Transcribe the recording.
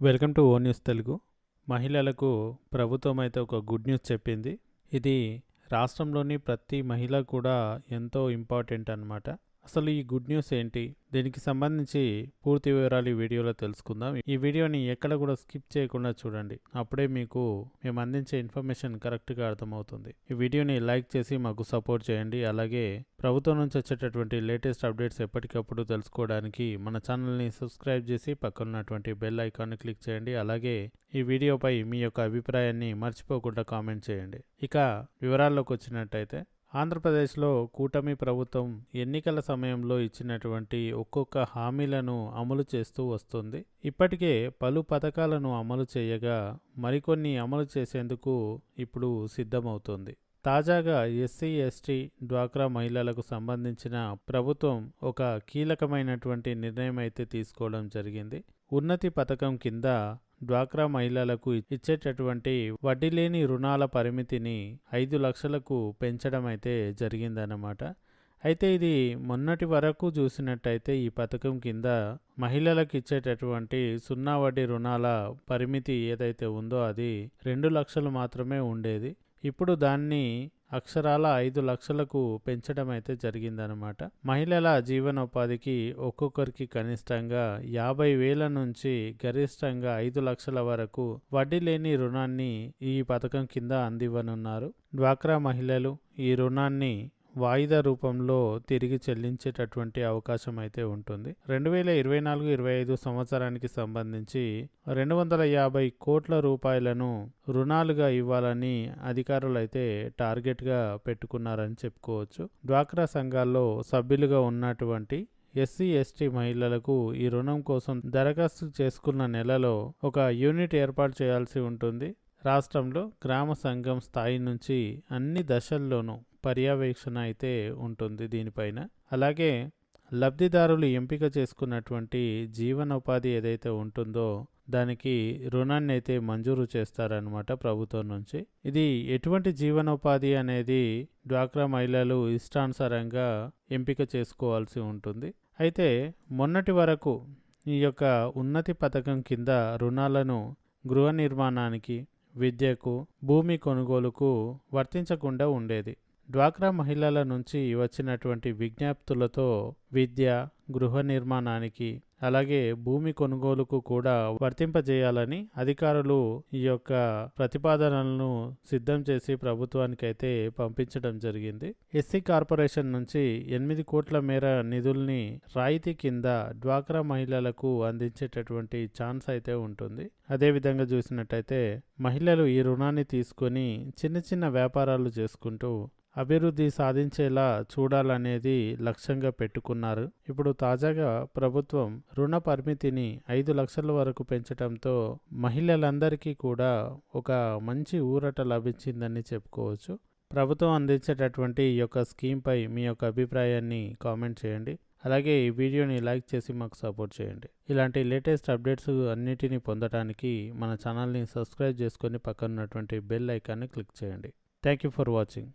Welcome to O news Telugu. మహిళలకు ప్రభుత్వం అయితే ఒక గుడ్ న్యూస్ చెప్పింది. ఇది రాష్ట్రంలోని ప్రతి మహిళ కూడా ఎంతో ఇంపార్టెంట్ అన్నమాట. అసలు ఈ గుడ్ న్యూస్ ఏంటి, దీనికి సంబంధించి పూర్తి వివరాలు ఈ వీడియోలో తెలుసుకుందాం. ఈ వీడియోని ఎక్కడ కూడా స్కిప్ చేయకుండా చూడండి, అప్పుడే మీకు మేము అందించే ఇన్ఫర్మేషన్ కరెక్ట్గా అర్థమవుతుంది. ఈ వీడియోని లైక్ చేసి మాకు సపోర్ట్ చేయండి. అలాగే ప్రభుత్వం నుంచి వచ్చేటటువంటి లేటెస్ట్ అప్డేట్స్ ఎప్పటికప్పుడు తెలుసుకోవడానికి మన ఛానల్ని సబ్స్క్రైబ్ చేసి పక్కనున్నటువంటి బెల్ ఐకాన్ని క్లిక్ చేయండి. అలాగే ఈ వీడియోపై మీ యొక్క అభిప్రాయాన్ని మర్చిపోకుండా కామెంట్ చేయండి. ఇక వివరాల్లోకి వచ్చినట్టయితే, ఆంధ్రప్రదేశ్లో కూటమి ప్రభుత్వం ఎన్నికల సమయంలో ఇచ్చినటువంటి ఒక్కొక్క హామీలను అమలు చేస్తూ వస్తుంది. ఇప్పటికే పలు పథకాలను అమలు చేయగా మరికొన్ని అమలు చేసేందుకు ఇప్పుడు సిద్ధమవుతోంది. తాజాగా ఎస్సీ, ఎస్టీ, డ్వాక్రా మహిళలకు సంబంధించిన ప్రభుత్వం ఒక కీలకమైనటువంటి నిర్ణయం అయితే తీసుకోవడం జరిగింది. ఉన్నతి పథకం కింద డ్వాక్రా మహిళలకు ఇచ్చేటటువంటి వడ్డీ లేని రుణాల పరిమితిని 5 లక్షలకు పెంచడం అయితే జరిగిందన్నమాట. అయితే ఇది మొన్నటి వరకు చూసినట్టయితే ఈ పథకం కింద మహిళలకు ఇచ్చేటటువంటి 0 వడ్డీ రుణాల పరిమితి ఏదైతే ఉందో అది 2 లక్షలు మాత్రమే ఉండేది. ఇప్పుడు దాన్ని అక్షరాల 5 లక్షలకు పెంచడం అయితే జరిగిందనమాట. మహిళల జీవనోపాధికి ఒక్కొక్కరికి కనిష్టంగా 50,000 నుంచి గరిష్టంగా 5 లక్షల వరకు వడ్డీ లేని రుణాన్ని ఈ పథకం కింద అందివ్వనున్నారు. డ్వాక్రా మహిళలు ఈ రుణాన్ని వాయిదా రూపంలో తిరిగి చెల్లించేటటువంటి అవకాశం అయితే ఉంటుంది. 2024-25 సంవత్సరానికి సంబంధించి 250 కోట్ల రూపాయలను రుణాలుగా ఇవ్వాలని అధికారులు అయితే టార్గెట్గా పెట్టుకున్నారని చెప్పుకోవచ్చు. డ్వాక్రా సంఘాల్లో సభ్యులుగా ఉన్నటువంటి ఎస్సీ, ఎస్టీ మహిళలకు ఈ రుణం కోసం దరఖాస్తు చేసుకున్న నెలలో ఒక యూనిట్ ఏర్పాటు చేయాల్సి ఉంటుంది. రాష్ట్రంలో గ్రామ సంఘం స్థాయి నుంచి అన్ని దశల్లోనూ పర్యవేక్షణ అయితే ఉంటుంది దీనిపైన. అలాగే లబ్ధిదారులు ఎంపిక చేసుకున్నటువంటి జీవనోపాధి ఏదైతే ఉంటుందో దానికి రుణాన్ని అయితే మంజూరు చేస్తారనమాట ప్రభుత్వం నుంచి. ఇది ఎటువంటి జీవనోపాధి అనేది డ్వాక్రా మహిళలు ఇష్టానుసారంగా ఎంపిక చేసుకోవాల్సి ఉంటుంది. అయితే మొన్నటి వరకు ఈ యొక్క ఉన్నతి పథకం కింద రుణాలను గృహ నిర్మాణానికి, విద్యకు, భూమి కొనుగోలుకు వర్తించకుండా ఉండేది. డ్వాక్రా మహిళల నుంచి వచ్చినటువంటి విజ్ఞప్తులతో విద్య, గృహ నిర్మాణానికి, అలాగే భూమి కొనుగోలుకు కూడా వర్తింపజేయాలని అధికారులు ఈ యొక్క ప్రతిపాదనలను సిద్ధం చేసి ప్రభుత్వానికి అయితే పంపించడం జరిగింది. ఎస్సీ కార్పొరేషన్ నుంచి 8 కోట్ల మేర నిధుల్ని రాయితీ కింద డ్వాక్రా మహిళలకు అందించేటటువంటి ఛాన్స్ అయితే ఉంటుంది. అదేవిధంగా చూసినట్టయితే మహిళలు ఈ రుణాన్ని తీసుకొని చిన్న చిన్న వ్యాపారాలు చేసుకుంటూ అభివృద్ధి సాధించేలా చూడాలనేది లక్ష్యంగా పెట్టుకున్నారు. ఇప్పుడు తాజాగా ప్రభుత్వం రుణ పరిమితిని 5 లక్షల వరకు పెంచడంతో మహిళలందరికీ కూడా ఒక మంచి ఊరట లభించిందని చెప్పుకోవచ్చు. ప్రభుత్వం అందించేటటువంటి ఈ యొక్క స్కీమ్పై మీ యొక్క అభిప్రాయాన్ని కామెంట్ చేయండి. అలాగే ఈ వీడియోని లైక్ చేసి మాకు సపోర్ట్ చేయండి. ఇలాంటి లేటెస్ట్ అప్డేట్స్ అన్నిటినీ పొందడానికి మన ఛానల్ని సబ్స్క్రైబ్ చేసుకొని పక్కన ఉన్నటువంటి బెల్ ఐకాన్ని క్లిక్ చేయండి. Thank you for watching.